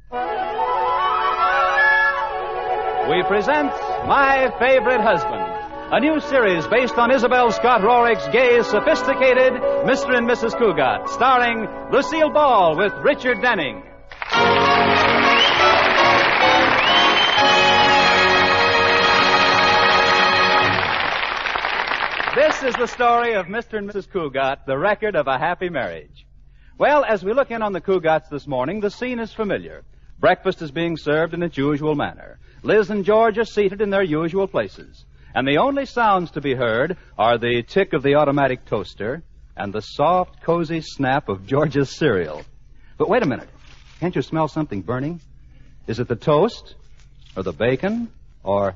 We present My Favorite Husband, a new series based on Isabel Scott Rorick's gay, sophisticated Mr. and Mrs. Cougat, starring Lucille Ball with Richard Denning. This is the story of Mr. and Mrs. Cougat, the record of a happy marriage. Well, as we look in on the Cougats this morning, the scene is familiar. Breakfast is being served in its usual manner. Liz and George are seated in their usual places. And the only sounds to be heard are the tick of the automatic toaster and the soft, cozy snap of George's cereal. But wait a minute. Can't you smell something burning? Is it the toast? Or the bacon? Or...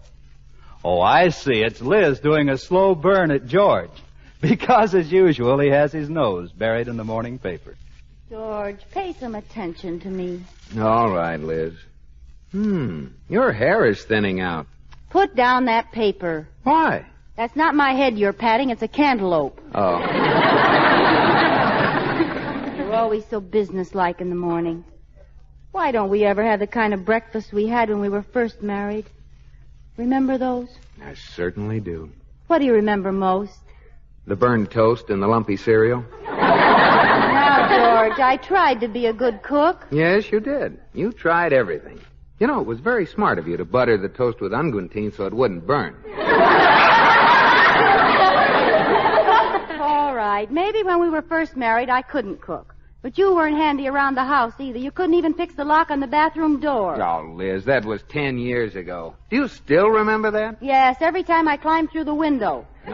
Oh, I see. It's Liz doing a slow burn at George. Because, as usual, he has his nose buried in the morning paper. George, pay some attention to me. All right, Liz. Your hair is thinning out. Put down that paper. Why? That's not my head you're patting. It's a cantaloupe. Oh. You're always so businesslike in the morning. Why don't we ever have the kind of breakfast we had when we were first married? Remember those? I certainly do. What do you remember most? The burned toast and the lumpy cereal. Now, George, I tried to be a good cook. Yes, you did. You tried everything. You know, it was very smart of you to butter the toast with unguentine so it wouldn't burn. All right. Maybe when we were first married, I couldn't cook. But you weren't handy around the house either. You couldn't even fix the lock on the bathroom door. Oh, Liz, that was 10 years ago. Do you still remember that? Yes, every time I climbed through the window. No.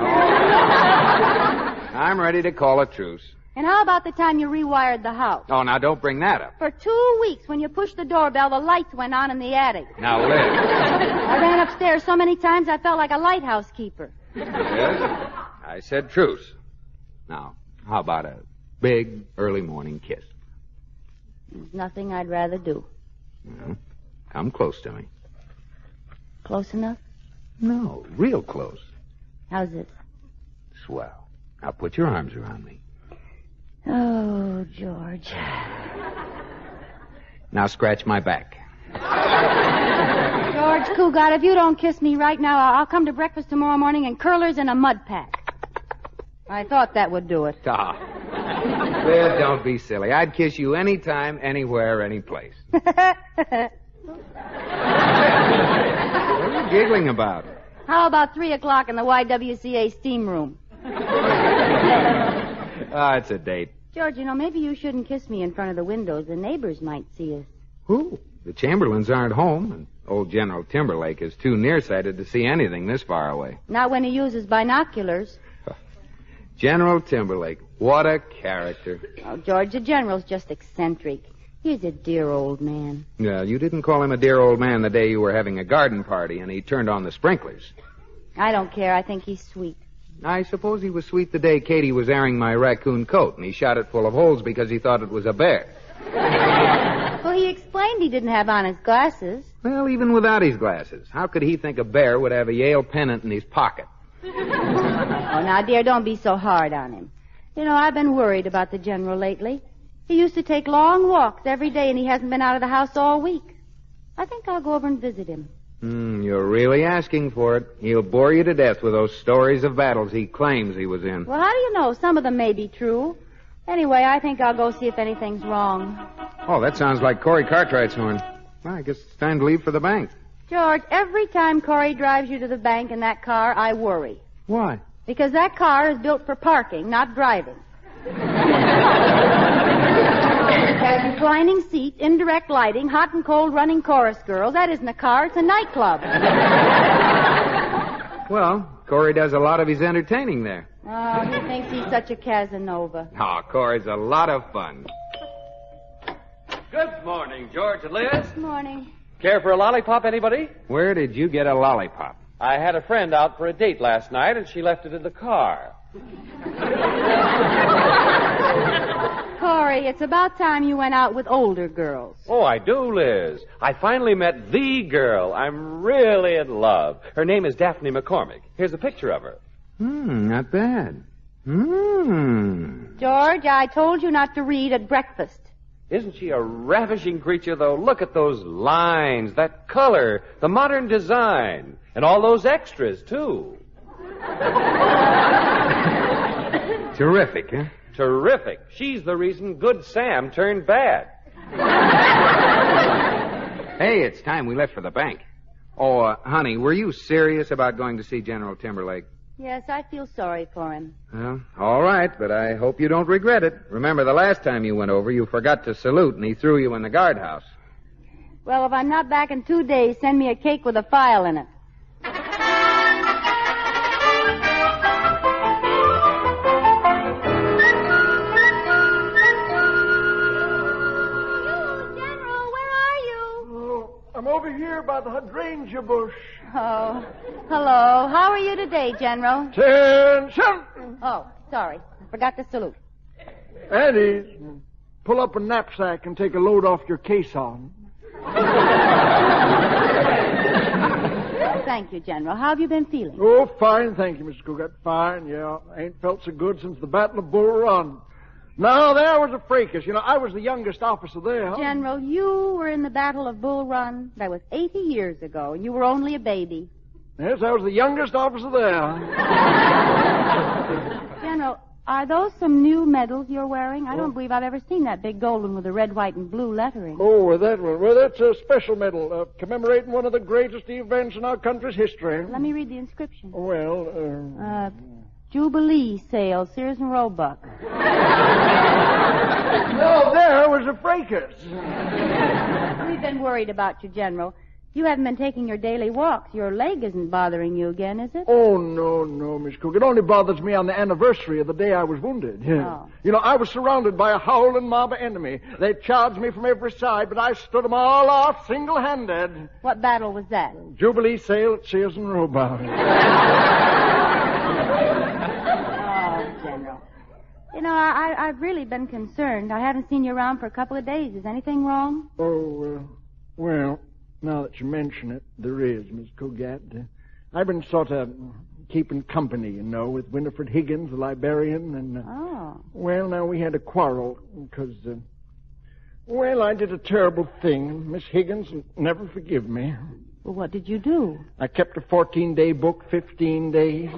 I'm ready to call a truce. And how about the time you rewired the house? Oh, now don't bring that up. For 2 weeks, when you pushed the doorbell, the lights went on in the attic. Now, Liz. I ran upstairs so many times I felt like a lighthouse keeper. Yes? I said truce. Now, how about a big early morning kiss? There's nothing I'd rather do. Well, come close to me. Close enough? No, real close. How's it? Swell. Now put your arms around me. Oh, George. Now scratch my back. George Cougat, if you don't kiss me right now, I'll come to breakfast tomorrow morning in curlers and a mud pack. I thought that would do it. Ah. Liz, don't be silly. I'd kiss you anytime, anywhere, any place. What are you giggling about? How about 3 o'clock in the YWCA steam room? It's a date. George, you know, maybe you shouldn't kiss me in front of the windows. The neighbors might see us. Who? The Chamberlains aren't home, and old General Timberlake is too nearsighted to see anything this far away. Not when he uses binoculars. General Timberlake. What a character. Oh, George, the general's just eccentric. He's a dear old man. Yeah, you didn't call him a dear old man the day you were having a garden party and he turned on the sprinklers. I don't care. I think he's sweet. I suppose he was sweet the day Katie was airing my raccoon coat and he shot it full of holes because he thought it was a bear. Well, he explained he didn't have on his glasses. Well, even without his glasses, how could he think a bear would have a Yale pennant in his pocket? Oh, now, dear, don't be so hard on him. You know, I've been worried about the general lately. He used to take long walks every day, and he hasn't been out of the house all week. I think I'll go over and visit him. You're really asking for it. He'll bore you to death with those stories of battles he claims he was in. Well, how do you know? Some of them may be true. Anyway, I think I'll go see if anything's wrong. Oh, that sounds like Corey Cartwright's horn. Well, I guess it's time to leave for the bank. George, every time Corey drives you to the bank in that car, I worry. Why? Because that car is built for parking, not driving. It has reclining seats, indirect lighting, hot and cold running chorus girls. That isn't a car, it's a nightclub. Well, Corey does a lot of his entertaining there. Oh, he thinks he's such a Casanova. Oh, Corey's a lot of fun. Good morning, George and Liz. Good morning. Care for a lollipop, anybody? Where did you get a lollipop? I had a friend out for a date last night, and she left it in the car. Corey, it's about time you went out with older girls. Oh, I do, Liz. I finally met the girl. I'm really in love. Her name is Daphne McCormick. Here's a picture of her. Not bad. George, I told you not to read at breakfast. Isn't she a ravishing creature, though? Look at those lines, that color, the modern design, and all those extras, too. Terrific, huh? Terrific. She's the reason Good Sam turned bad. Hey, it's time we left for the bank. Oh, honey, were you serious about going to see General Timberlake? Yes, I feel sorry for him. Well, all right, but I hope you don't regret it. Remember, the last time you went over, you forgot to salute, and he threw you in the guardhouse. Well, if I'm not back in 2 days, send me a cake with a file in it. I'm over here by the hydrangea bush. Oh, hello. How are you today, General? 10-7. Oh, sorry. I forgot to salute. Eddie, pull up a knapsack and take a load off your caisson. Thank you, General. How have you been feeling? Oh, fine, thank you, Mr. Cougat. Fine, yeah. Ain't felt so good since the Battle of Bull Run. No, there was a fracas. You know, I was the youngest officer there. General, you were in the Battle of Bull Run. That was 80 years ago, and you were only a baby. Yes, I was the youngest officer there. General, are those some new medals you're wearing? I don't believe I've ever seen that big gold one with the red, white, and blue lettering. Oh, that one. Well, that's a special medal commemorating one of the greatest events in our country's history. Let me read the inscription. Well, Jubilee sale, Sears and Roebuck. No, there was a fracas. We've been worried about you, General. You haven't been taking your daily walks. Your leg isn't bothering you again, is it? Oh, no, Miss Cook. It only bothers me on the anniversary of the day I was wounded. Oh. You know, I was surrounded by a howling mob of enemy. They charged me from every side, but I stood them all off single-handed. What battle was that? Jubilee sale at Sears and Roebuck. General. You know, I've really been concerned. I haven't seen you around for a couple of days. Is anything wrong? Oh, well, now that you mention it, there is, Miss Cougat. I've been sort of keeping company, you know, with Winifred Higgins, the librarian, and... Well, now we had a quarrel, because, I did a terrible thing. Miss Higgins will never forgive me. Well, what did you do? I kept a 14-day book, 15 days.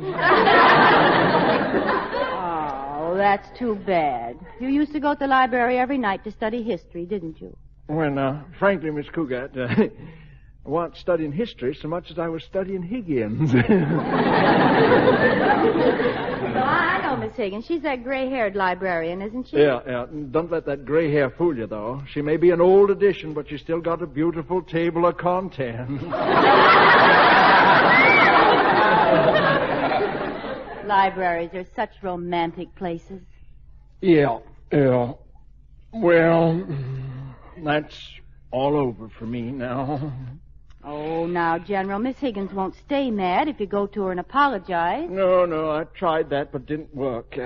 Oh, that's too bad. You used to go to the library every night to study history, didn't you? Well, now, frankly, Miss Cougat, I wasn't studying history so much as I was studying Higgins. Well, I know Miss Higgins. She's that gray-haired librarian, isn't she? Yeah. Don't let that gray hair fool you, though. She may be an old edition, but she's still got a beautiful table of contents. Libraries are such romantic places. Yeah. Well, that's all over for me now. Oh, now, General, Miss Higgins won't stay mad if you go to her and apologize. No, I tried that, but didn't work.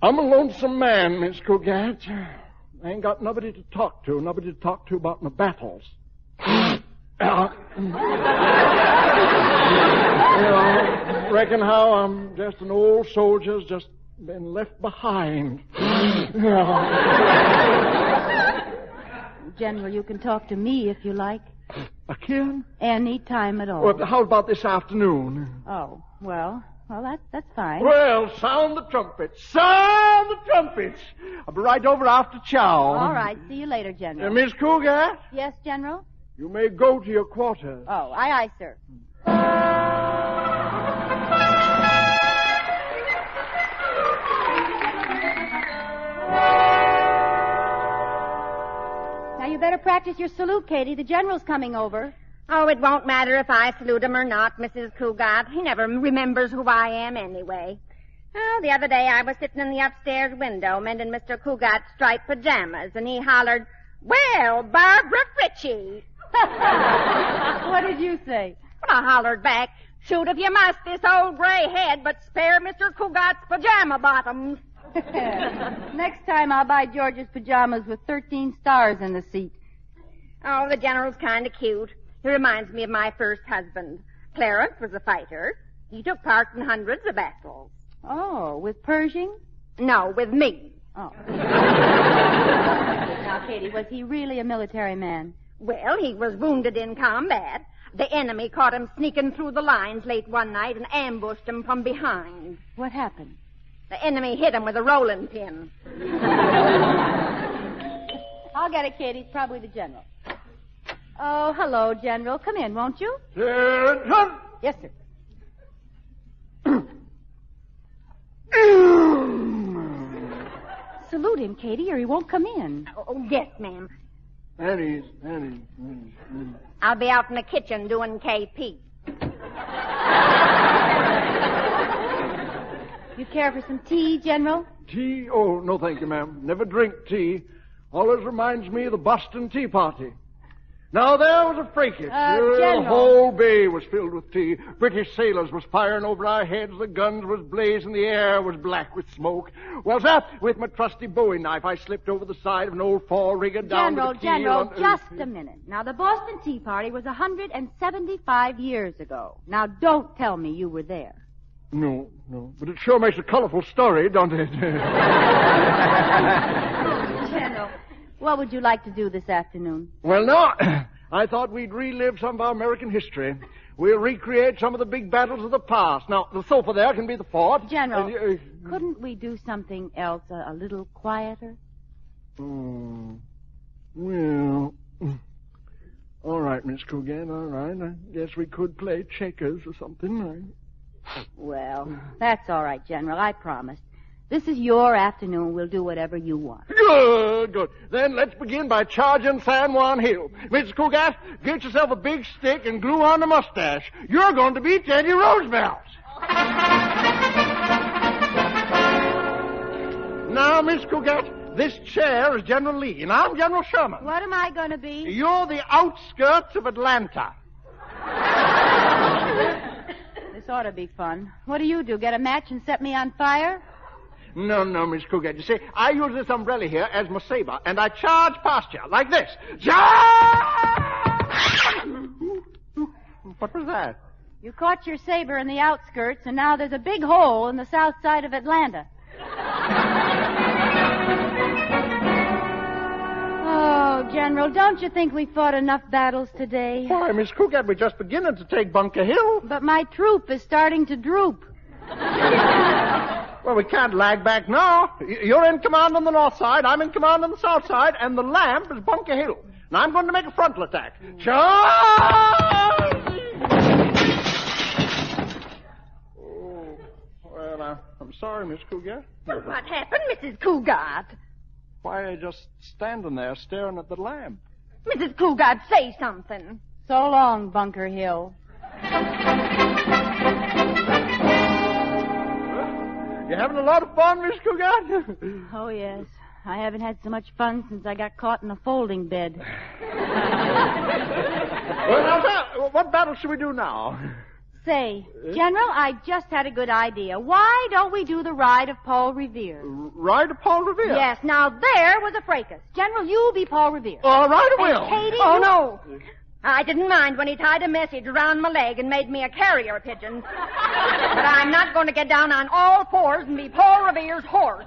I'm a lonesome man, Miss Cougat. I ain't got nobody to talk to about my battles. Reckon how I'm just an old soldier's just been left behind. General, you can talk to me if you like. I can? Any time at all. Well, how about this afternoon? Oh, well, that's fine. Well, sound the trumpets. Sound the trumpets. I'll be right over after chow. All right. See you later, General. Miss Cougat? Yes, General? You may go to your quarters. Oh, aye, sir. Now, you better practice your salute, Katie. The General's coming over. Oh, it won't matter if I salute him or not, Mrs. Cougat. He never remembers who I am anyway. Oh, the other day I was sitting in the upstairs window mending Mr. Cougat's striped pajamas, and he hollered, "Well, Barbara Fritchie." What did you say? Well, I hollered back, "Shoot if you must, this old gray head, but spare Mr. Cougat's pajama bottoms." Next time I'll buy George's pajamas with 13 stars in the seat. Oh, the General's kind of cute. He reminds me of my first husband. Clarence was a fighter. He took part in hundreds of battles. Oh, with Pershing? No, with me. Oh. Now, Katie, was he really a military man? Well, he was wounded in combat. The enemy caught him sneaking through the lines late one night and ambushed him from behind. What happened? The enemy hit him with a rolling pin. I'll get it, Katie. It's probably the general. Oh, hello, General. Come in, won't you? Attention! Yes, sir. Salute him, Katie, or he won't come in. Oh, yes, ma'am. Annie. I'll be out in the kitchen doing KP. You care for some tea, General? Tea? Oh, no, thank you, ma'am. Never drink tea. Always reminds me of the Boston Tea Party. Now, there was a fracas. General. The whole bay was filled with tea. British sailors was firing over our heads. The guns was blazing. The air was black with smoke. Well, sir, with my trusty Bowie knife, I slipped over the side of an old fall-rigger down to the keel. General, just a minute. Now, the Boston Tea Party was 175 years ago. Now, don't tell me you were there. No. But it sure makes a colorful story, don't it? General, what would you like to do this afternoon? Well, no. I thought we'd relive some of our American history. We'll recreate some of the big battles of the past. Now, the sofa there can be the fort. General, couldn't we do something else a little quieter? Well, all right, Miss Cougat, all right. I guess we could play checkers or something. Well, that's all right, General. I promised. This is your afternoon. We'll do whatever you want. Good. Then let's begin by charging San Juan Hill. Mrs. Cougat, get yourself a big stick and glue on the mustache. You're going to be Teddy Roosevelt. Now, Miss Cougat, this chair is General Lee, and I'm General Sherman. What am I going to be? You're the outskirts of Atlanta. This ought to be fun. What do you do, get a match and set me on fire? No, Miss Cougat. You see, I use this umbrella here as my saber, and I charge past you like this. What was that? You caught your saber in the outskirts, and now there's a big hole in the south side of Atlanta. Oh, General, don't you think we fought enough battles today? Why, Miss Cougat, we're just beginning to take Bunker Hill. But my troop is starting to droop. Well, we can't lag back now. You're in command on the north side, I'm in command on the south side, and the lamp is Bunker Hill. Now I'm going to make a frontal attack. Charge! Oh, well, I'm sorry, Miss Cougat. Well, what happened, Mrs. Cougat? Why are you just standing there staring at the lamp? Mrs. Cougat, say something. So long, Bunker Hill. You having a lot of fun, Miss Cougat? Oh, yes. I haven't had so much fun since I got caught in a folding bed. Well, now, sir, what battle should we do now? Say, General, I just had a good idea. Why don't we do the ride of Paul Revere? Ride of Paul Revere? Yes, now there was a fracas. General, you'll be Paul Revere. All right, I will. And Katie, No. I didn't mind when he tied a message around my leg and made me a carrier pigeon. But I'm not going to get down on all fours and be Paul Revere's horse.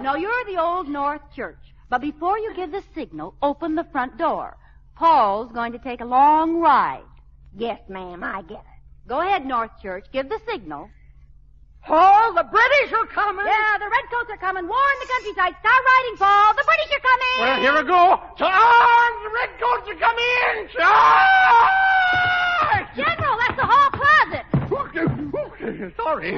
No, you're the Old North Church. But before you give the signal, open the front door. Paul's going to take a long ride. Yes, ma'am, I get it. Go ahead, North Church. Give the signal. Paul, the British are coming. Yeah, the redcoats are coming. Warn the countryside. Start riding, Paul. The British are coming. Well, here we go. To arms! The redcoats are coming in! Charge! General, that's the hall closet. Sorry.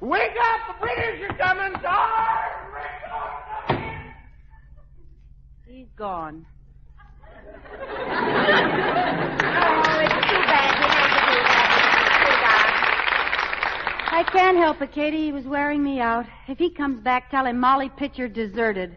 Wake up! The British are coming! Charge! The redcoats are coming! He's gone. Oh, it's too bad he had to do that. I can't help it, Katie. He was wearing me out. If he comes back, tell him Molly Pitcher deserted.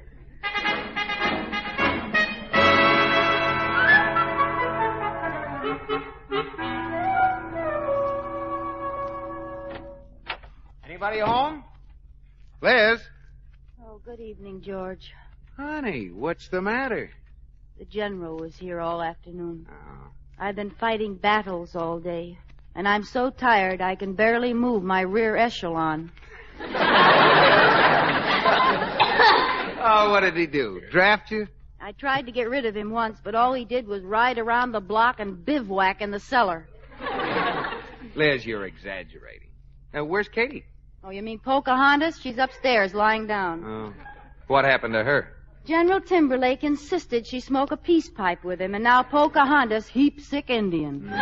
Anybody home? Liz? Oh, good evening, George. Honey, what's the matter? The general was here all afternoon. Oh. I've been fighting battles all day, and I'm so tired I can barely move my rear echelon. Oh, what did he do? Draft you? I tried to get rid of him once, but all he did was ride around the block and bivouac in the cellar. Liz, you're exaggerating. Where's Katie? Oh, you mean Pocahontas? She's upstairs, lying down. Oh. What happened to her? General Timberlake insisted she smoke a peace pipe with him, and now Pocahontas heap sick Indian. Well,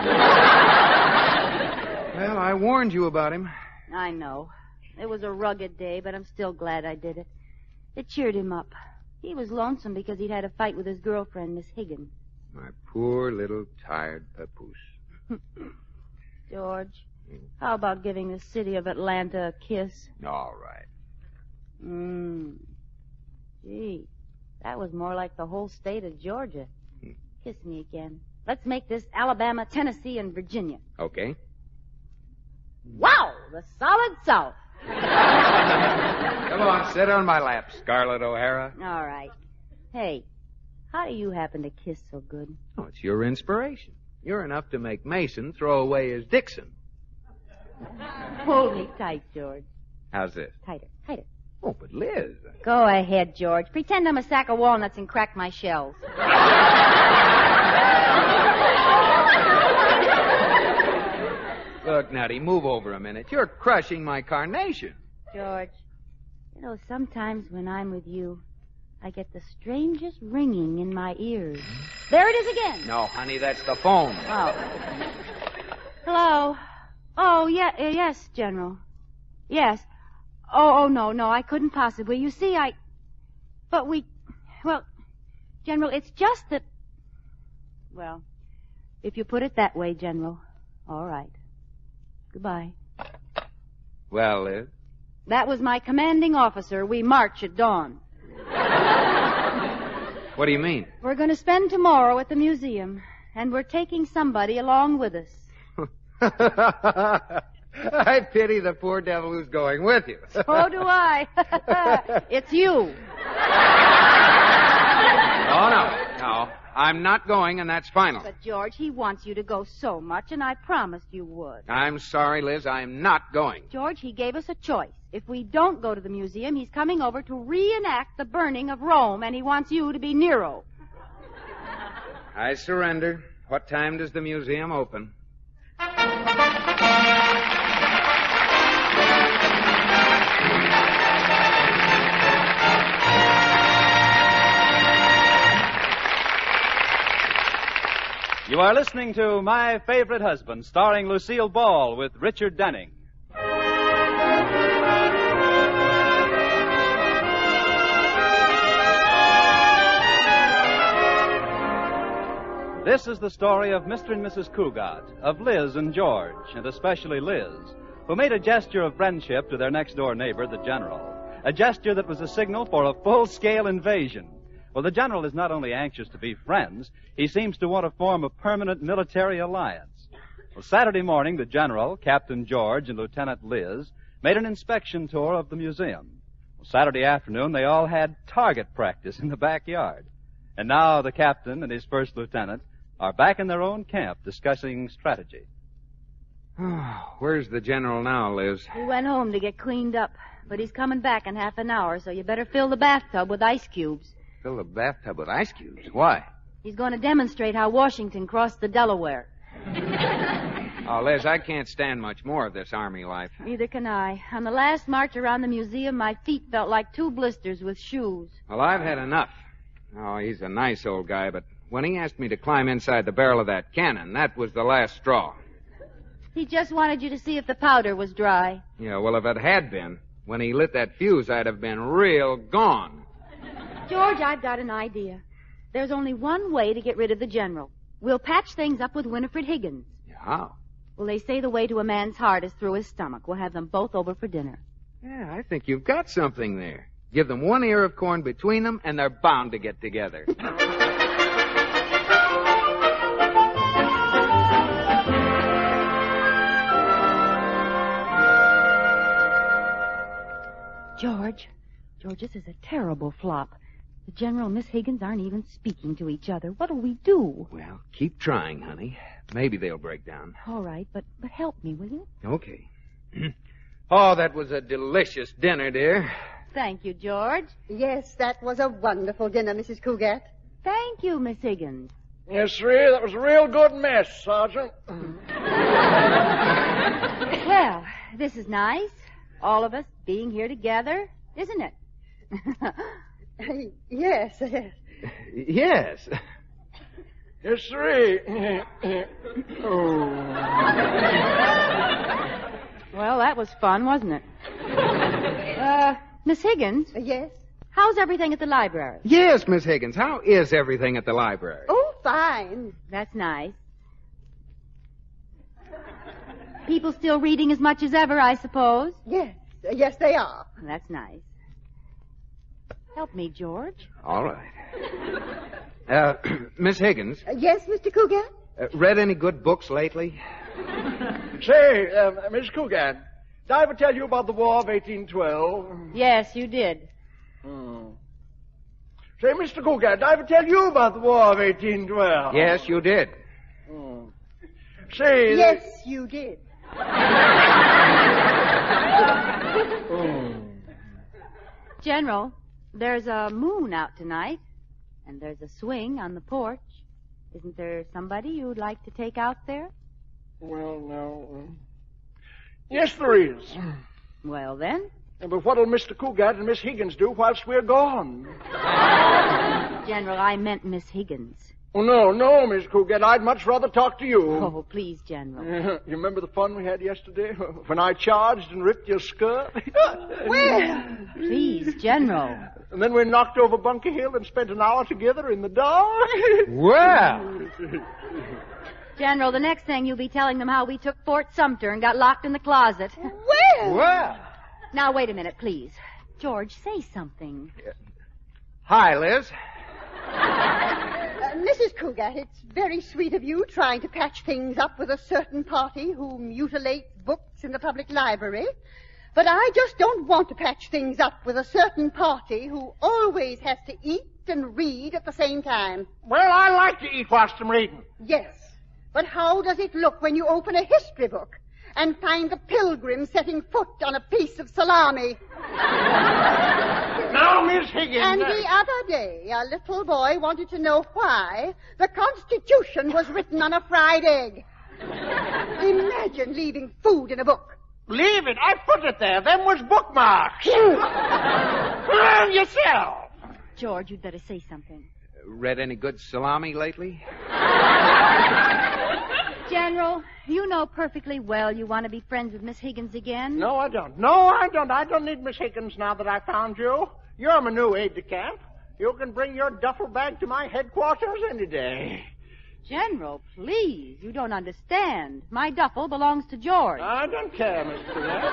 I warned you about him. I know. It was a rugged day, but I'm still glad I did it. It cheered him up. He was lonesome because he'd had a fight with his girlfriend, Miss Higgins. My poor little tired papoose. George, how about giving the city of Atlanta a kiss? All right. Gee, that was more like the whole state of Georgia. Kiss me again. Let's make this Alabama, Tennessee, and Virginia. Okay. Wow, the solid South. Come on, sit on my lap, Scarlett O'Hara. All right. Hey, how do you happen to kiss so good? Oh, it's your inspiration. You're enough to make Mason throw away his Dixon. Hold me tight, George. How's this? Tighter. Oh, but Liz. Go ahead, George. Pretend I'm a sack of walnuts and crack my shells. Look, Nutty, move over a minute. You're crushing my carnation. George, you know, sometimes when I'm with you, I get the strangest ringing in my ears. There it is again. No, honey, that's the phone. Oh. Hello. Oh, yeah, yes, General. Yes. Oh, no, I couldn't possibly. You see, well, General, it's just that, well, if you put it that way, General, all right. Goodbye. Well, Liz? That was my commanding officer. We march at dawn. What do you mean? We're going to spend tomorrow at the museum, and we're taking somebody along with us. I pity the poor devil who's going with you. So do I. It's you. Oh, no. I'm not going, and that's final. But, George, he wants you to go so much, and I promised you would. I'm sorry, Liz. I'm not going. George, he gave us a choice. If we don't go to the museum, he's coming over to reenact the burning of Rome, and he wants you to be Nero. I surrender. What time does the museum open? You are listening to My Favorite Husband, starring Lucille Ball with Richard Denning. This is the story of Mr. and Mrs. Cougat, of Liz and George, and especially Liz, who made a gesture of friendship to their next-door neighbor, the General, a gesture that was a signal for a full-scale invasion. Well, the General is not only anxious to be friends, he seems to want to form a permanent military alliance. Well, Saturday morning, the General, Captain George, and Lieutenant Liz made an inspection tour of the museum. Well, Saturday afternoon, they all had target practice in the backyard. And now the captain and his first lieutenant are back in their own camp discussing strategy. Where's the General now, Liz? He went home to get cleaned up, but he's coming back in half an hour, so you better fill the bathtub with ice cubes. Fill the bathtub with ice cubes? Why? He's going to demonstrate how Washington crossed the Delaware. Oh, Liz, I can't stand much more of this army life. Neither can I. On the last march around the museum, my feet felt like 2 blisters with shoes. Well, I've had enough. Oh, he's a nice old guy, but when he asked me to climb inside the barrel of that cannon, that was the last straw. He just wanted you to see if the powder was dry. Yeah, well, if it had been, when he lit that fuse, I'd have been real gone. George, I've got an idea. There's only one way to get rid of the General. We'll patch things up with Winifred Higgins. How? Well, they say the way to a man's heart is through his stomach. We'll have them both over for dinner. Yeah, I think you've got something there. Give them 1 ear of corn between them, and they're bound to get together. George, this is a terrible flop. The General and Miss Higgins aren't even speaking to each other. What'll we do? Well, keep trying, honey. Maybe they'll break down. All right, but help me, will you? Okay. Oh, that was a delicious dinner, dear. Thank you, George. Yes, that was a wonderful dinner, Mrs. Cougat. Thank you, Miss Higgins. Yes, sir, that was a real good mess, Sergeant. Well, this is nice. All of us being here together, isn't it? Yes, yes. Yes. Yes, sir. Oh. Well, that was fun, wasn't it? Miss Higgins, Yes? how's everything at the library? Yes, Miss Higgins. How is everything at the library? Oh, fine. That's nice. People still reading as much as ever, I suppose? Yes, yes, they are. That's nice. Help me, George. All right. Miss Higgins, Yes, Mr. Cougat? read any good books lately? Say, Miss Cougat, did I ever tell you about the War of 1812? Yes, you did. Say, Mr. Cougat, did I ever tell you about the War of 1812? Yes, you did. Say... Yes, you did. General, there's a moon out tonight, and there's a swing on the porch. Isn't there somebody you'd like to take out there? Well, no. Yes, there is. Well, then. But what'll Mr. Cougat and Miss Higgins do whilst we're gone? General, I meant Miss Higgins. Oh, no, Miss Cougat. I'd much rather talk to you. Oh, please, General. You remember the fun we had yesterday when I charged and ripped your skirt? Well, Please, General. And then we knocked over Bunker Hill and spent an hour together in the dark. Well. General, the next thing you'll be telling them how we took Fort Sumter and got locked in the closet. Well. Now, wait a minute, please. George, say something. Hi, Liz. Mrs. Cougat, it's very sweet of you trying to patch things up with a certain party who mutilates books in the public library. But I just don't want to patch things up with a certain party who always has to eat and read at the same time. Well, I like to eat whilst I'm reading. Yes, but how does it look when you open a history book and find the pilgrim setting foot on a piece of salami? Now, Miss Higgins... And the other day, a little boy wanted to know why the Constitution was written on a fried egg. Imagine leaving food in a book. Leave it. I put it there. Them was bookmarks. Learn yourself. George, you'd better say something. Read any good salami lately? General, you know perfectly well you want to be friends with Miss Higgins again. No, I don't. I don't need Miss Higgins now that I found you. You're my new aide-de-camp. You can bring your duffel bag to my headquarters any day. General, please, you don't understand. My duffel belongs to George. I don't care, Mr. Grant.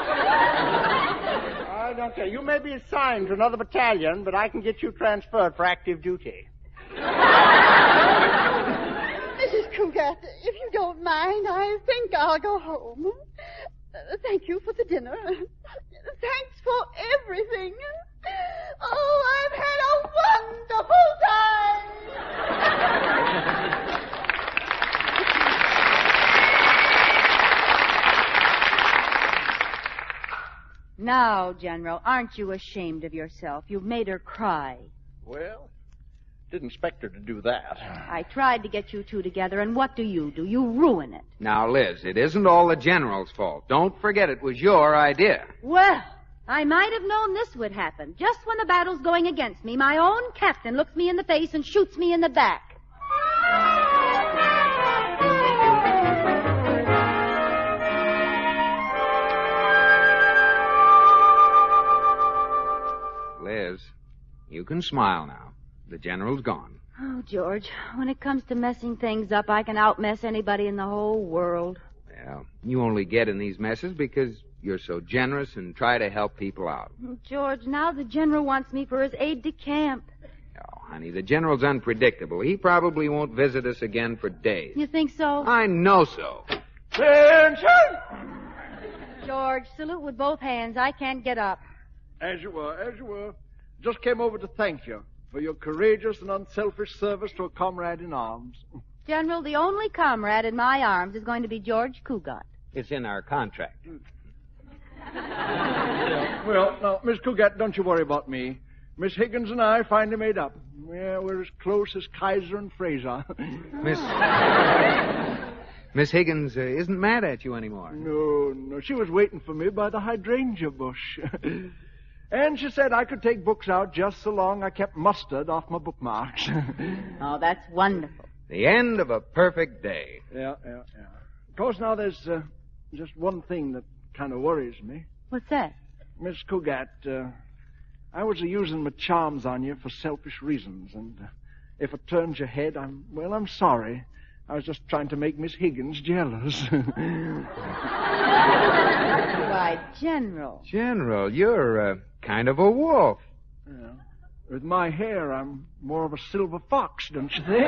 I don't care. You may be assigned to another battalion, but I can get you transferred for active duty. Mrs. Cougat, if you don't mind, I think I'll go home. Thank you for the dinner. Thanks for everything. Oh, I've had a wonderful time. Now, General, aren't you ashamed of yourself? You've made her cry. Well, didn't expect her to do that. I tried to get you two together, and what do? You ruin it. Now, Liz, it isn't all the general's fault. Don't forget it was your idea. Well, I might have known this would happen. Just when the battle's going against me, my own captain looks me in the face and shoots me in the back. Liz, you can smile now. The general's gone. Oh, George, when it comes to messing things up, I can outmess anybody in the whole world. Well, you only get in these messes because you're so generous and try to help people out. George, now the general wants me for his aide-de-camp. Oh, honey, the general's unpredictable. He probably won't visit us again for days. You think so? I know so. Attention! George, salute with both hands. I can't get up. As you were. Just came over to thank you for your courageous and unselfish service to a comrade in arms. General, the only comrade in my arms is going to be George Cougat. It's in our contract. Well, now, Miss Cougat, don't you worry about me. Miss Higgins and I finally made up. Yeah, we're as close as Kaiser and Fraser. Miss Higgins isn't mad at you anymore. No. She was waiting for me by the hydrangea bush. And she said I could take books out just so long I kept mustard off my bookmarks. Oh, that's wonderful. The end of a perfect day. Yeah. Of course, now there's just one thing that kind of worries me. What's that? Miss Cougat, I was using my charms on you for selfish reasons, and if it turns your head, I'm sorry. I was just trying to make Miss Higgins jealous. Why, General. General, you're kind of a wolf. Yeah. With my hair, I'm more of a silver fox, don't you think?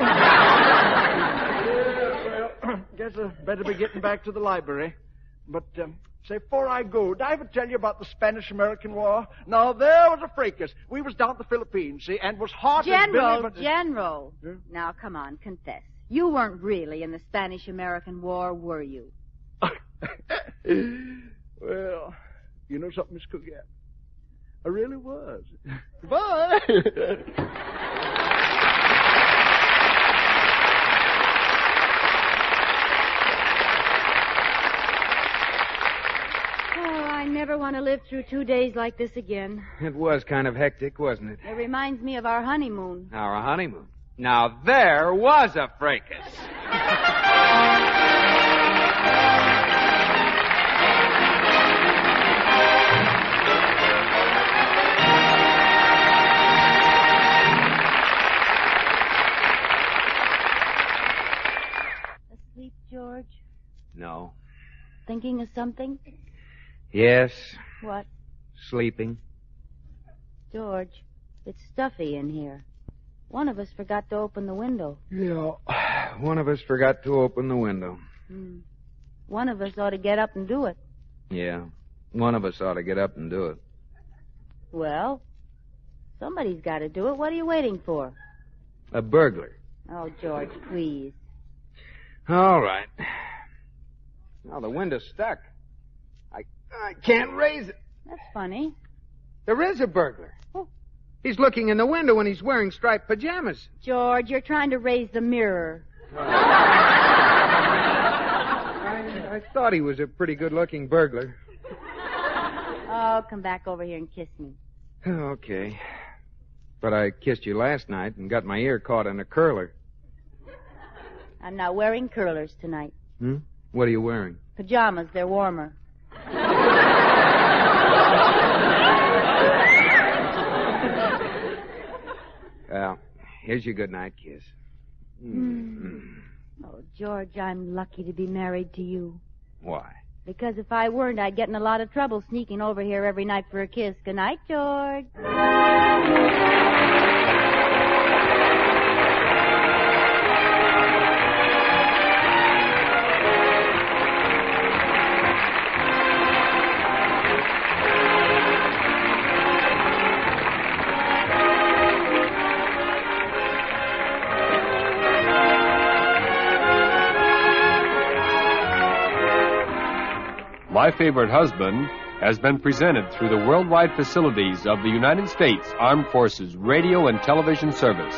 Guess I better be getting back to the library. But, say, before I go, did I ever tell you about the Spanish-American War? Now, there was a fracas. We was down at the Philippines, see, and was hot as Billy, but... General. Huh? Now, come on, confess. You weren't really in the Spanish-American War, were you? Well, you know something, Miss Cougat? I really was. Goodbye. I never want to live through 2 days like this again. It was kind of hectic, wasn't it? It reminds me of our honeymoon. Our honeymoon. Now, there was a fracas. Asleep, George? No. Thinking of something? Yes. What? Sleeping. George, it's stuffy in here. One of us forgot to open the window. Yeah. One of us forgot to open the window. One of us ought to get up and do it. Yeah. One of us ought to get up and do it. Well, somebody's got to do it. What are you waiting for? A burglar. Oh, George, please. All right. Now the window's stuck. I can't raise it. That's funny. There is a burglar. Oh. He's looking in the window and he's wearing striped pajamas. George, you're trying to raise the mirror. I thought he was a pretty good-looking burglar. Oh, come back over here and kiss me. Okay. But I kissed you last night and got my ear caught in a curler. I'm not wearing curlers tonight. What are you wearing? Pajamas, they're warmer. Well, here's your good night kiss. Oh, George, I'm lucky to be married to you. Why? Because if I weren't, I'd get in a lot of trouble sneaking over here every night for a kiss. Good night, George. My Favorite Husband has been presented through the worldwide facilities of the United States Armed Forces Radio and Television Service.